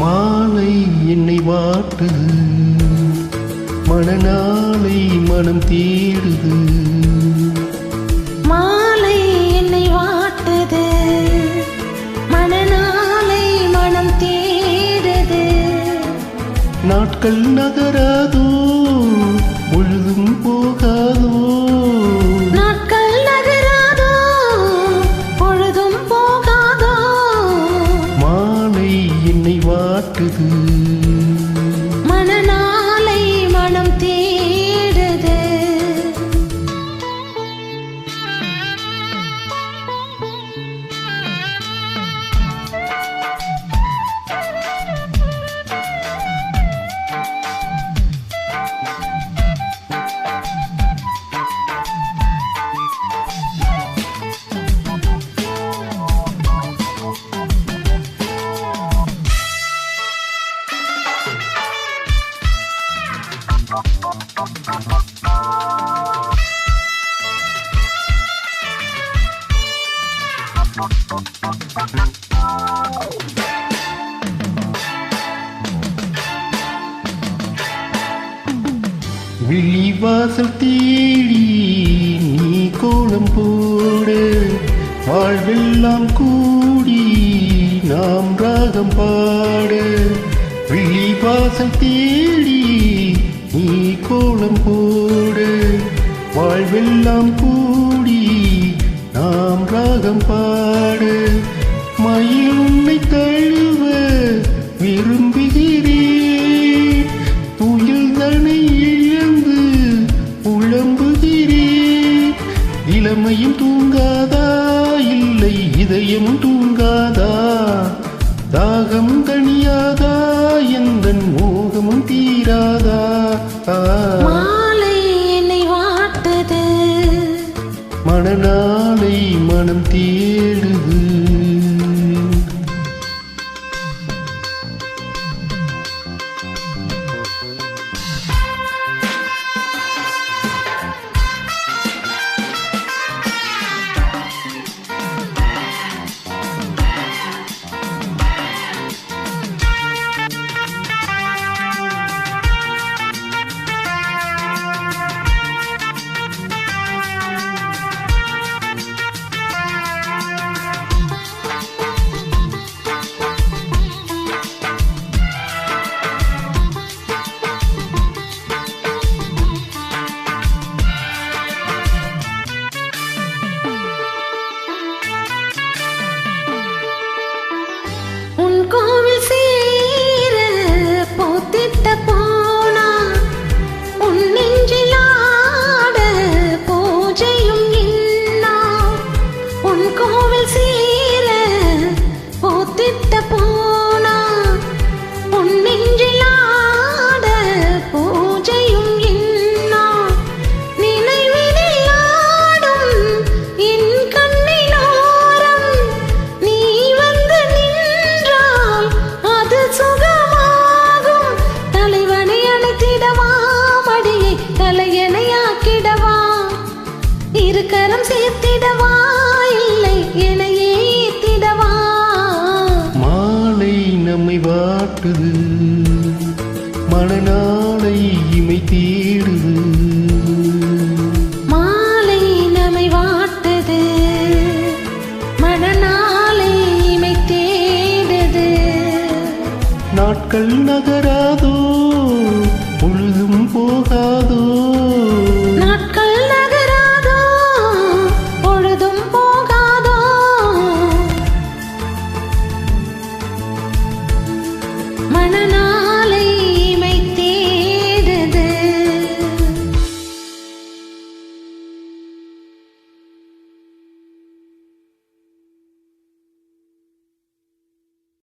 மாலை என்னை வாட்டுது, மணநாளை மனம் தேடுது. மாலை என்னை வாட்டுது, மணநாளை மனம் தேடுது. நாட்கள் நகராதோ, பொழுதும் போகாதோ. நாட்கள் நகராதோ, பொழுதும் போகாதோ. மாலை என்னை வாட்டுது, மணநாளை மனம் தேடுது. விழிவாசல் தேடி நீ கோலம் போடு, வாழ்வெல்லாம் கூடி நாம் ராகம் பாடு. விழிவாசல் தேடி நீ கோலம் போடு, வாழ்வெல்லாம் கூடி நாம் ராகம் பாடு. மயில் உன்னை தழுவ விரும்புகிறேன், துயில் தனை இழந்து புலம்புகிறேன். இளமையும் தூங்காதா, இல்லை இதயம் தூங்காதா. தாகம் தணியாதா, எந்தன் மோகமும் தீராதா. மாலை என்னை வாட்டுது, மணநாளை மனம் தேடுது. கோவில் சேர போத்திட்ட போனா, உன் நெஞ்சில் ஆட பூஜையும் இன்னா. உன் கோவில் சேர போத்திட்ட போனா, உன் நெஞ்சில் ஆட பூஜையும் இன்னா. நினைவினில் ஆடும் என் கண்ணிலோரம் நீ வந்து நின்றால் அது சுகமாகும். தலைவனை அணைத்திடவா, மடியை தலையணையாக்கிடவா. இருக்கரம் சேர்த்திடவா, இல்லை எனையே ஏத்திடவா. மாலை நம்மை வாட்டுது, மணநாளை இமை தேடுது. மாலை நம்மை வாட்டுது, மணநாளை இமை தேடுது. நாட்கள் நகராதோ,